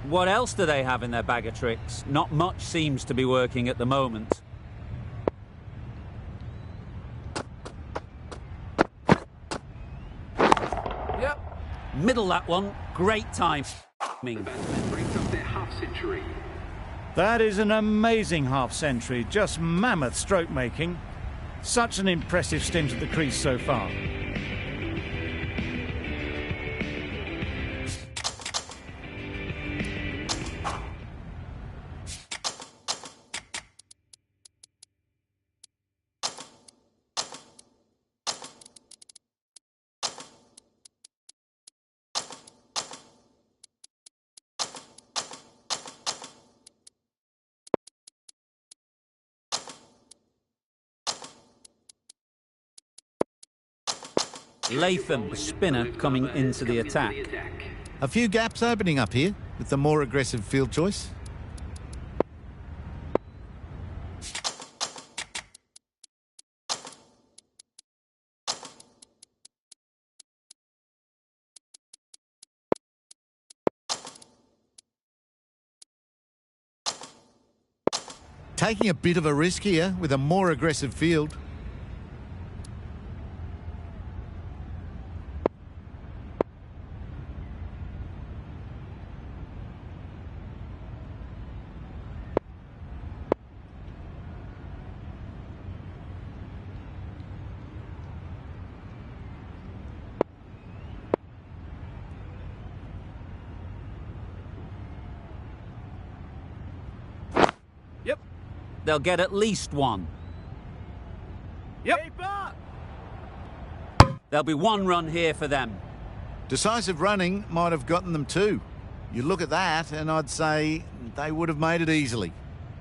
What else do they have in their bag of tricks? Not much seems to be working at the moment. Yep. Middle that one. Great timing. That is an amazing half-century, just mammoth stroke making. Such an impressive stint at the crease so far. Latham, the spinner, coming into the attack. A few gaps opening up here with the more aggressive field choice. Taking a bit of a risk here with a more aggressive field. Yep. They'll get at least one. Yep. There'll be one run here for them. Decisive running might have gotten them two. You look at that and I'd say they would have made it easily.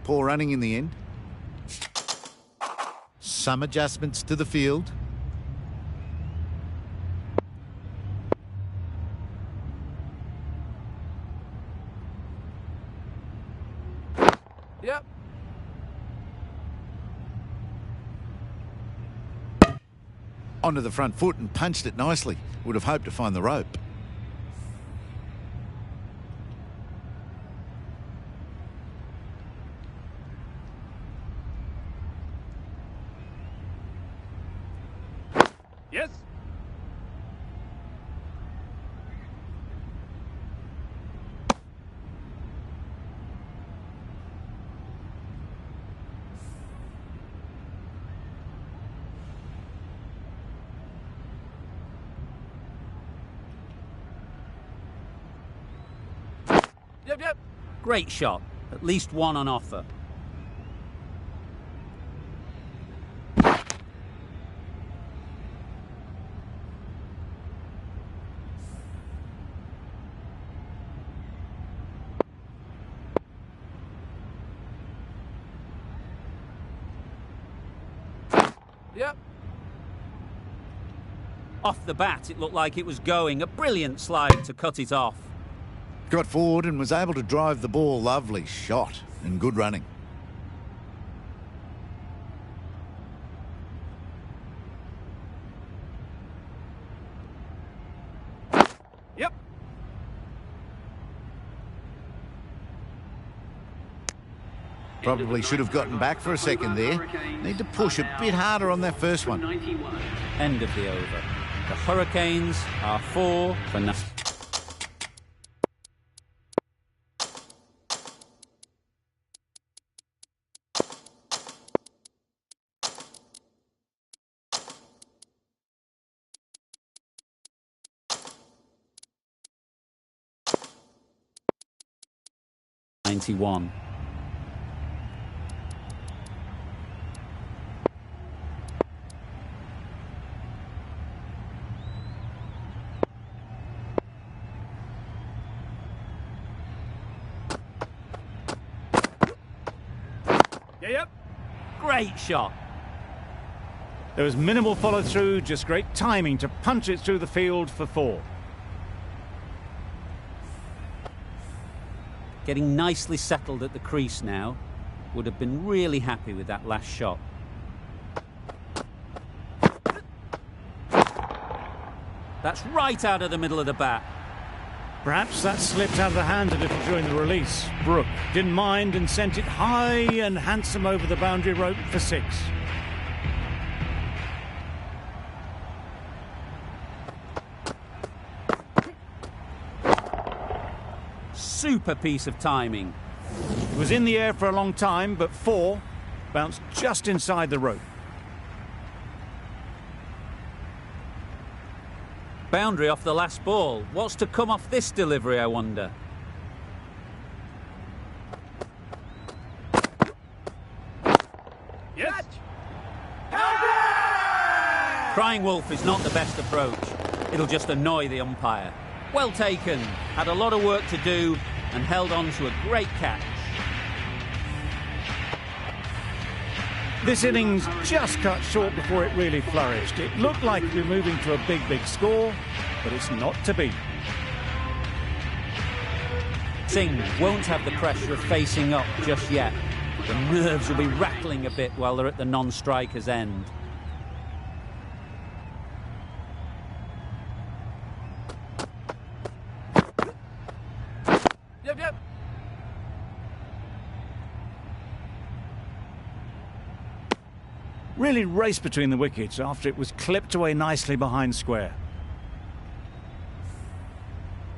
Poor running in the end. Some adjustments to the field. Yep. Onto the front foot and punched it nicely. Would have hoped to find the rope. Yes. Yep, yep. Great shot. At least one on offer. Yep. Off the bat, it looked like it was going. A brilliant slide to cut it off. Got forward and was able to drive the ball. Lovely shot and good running. Yep. Probably should have gotten back for a second there. Need to push a bit harder on that first one. End of the over. The Hurricanes are 4 for nothing. .91. Yeah, yep. Great shot. There was minimal follow-through, just great timing to punch it through the field for 4. Getting nicely settled at the crease now. Would have been really happy with that last shot. That's right out of the middle of the bat. Perhaps that slipped out of the hand a little during the release. Brooke didn't mind and sent it high and handsome over the boundary rope for 6. Super piece of timing. It was in the air for a long time, but 4 bounced just inside the rope. Boundary off the last ball. What's to come off this delivery, I wonder? Yes. Crying wolf is not the best approach. It'll just annoy the umpire. Well taken. Had a lot of work to do and held on to a great catch. This innings just cut short before it really flourished. It looked like we were moving to a big score, but it's not to be. Singh won't have the pressure of facing up just yet. The nerves will be rattling a bit while they're at the non-striker's end. Yep, yep. Really raced between the wickets after it was clipped away nicely behind square.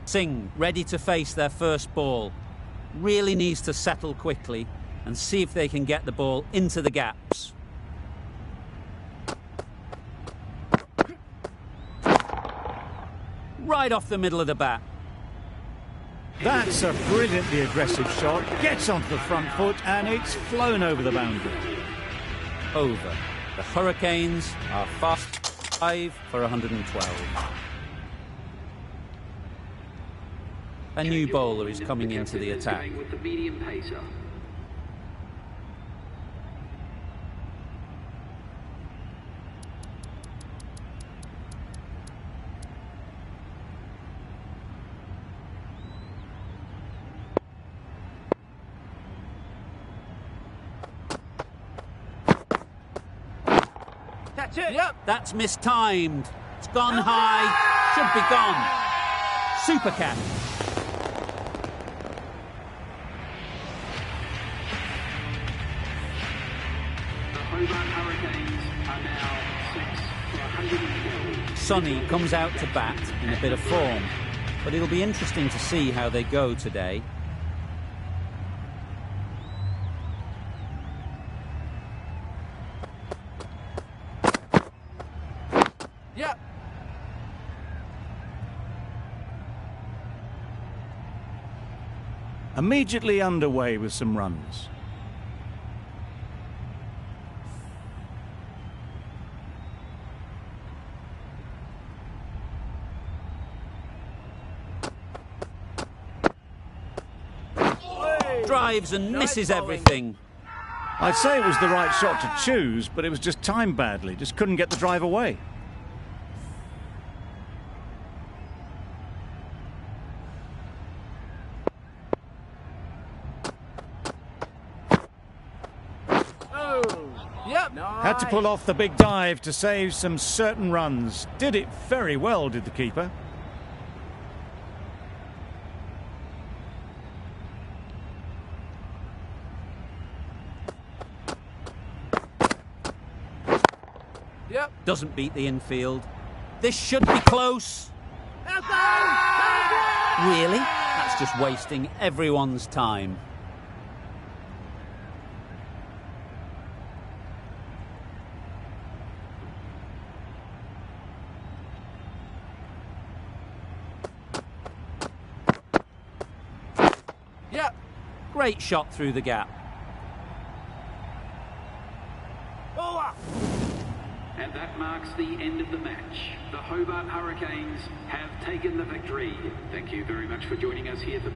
Singh ready to face their first ball. Really needs to settle quickly and see if they can get the ball into the gaps. Right off the middle of the bat. That's a brilliantly aggressive shot. Gets onto the front foot and it's flown over the boundary. Over. The Hurricanes are 5 for 112. A new bowler is coming into the attack. With the medium pacer. That's it. Yep. That's mistimed. It's gone high. Should be gone. Super catch. The Hobart Hurricanes are now 6 for 112. Sonny comes out to bat in a bit of form, but it'll be interesting to see how they go today. Yep. Immediately underway with some runs. Drives and Nice misses bowling. everything. I'd say it was the right shot to choose, but it was just timed badly. Just couldn't get the drive away. Oh. Yep. Had to pull off the big dive to save some certain runs. Did it very well, did the keeper. Yep. Doesn't beat the infield. This should be close. Really? That's just wasting everyone's time. Yep. Great shot through the gap. And that marks the end of the match. The Hobart Hurricanes have taken the victory. Thank you very much for joining us here for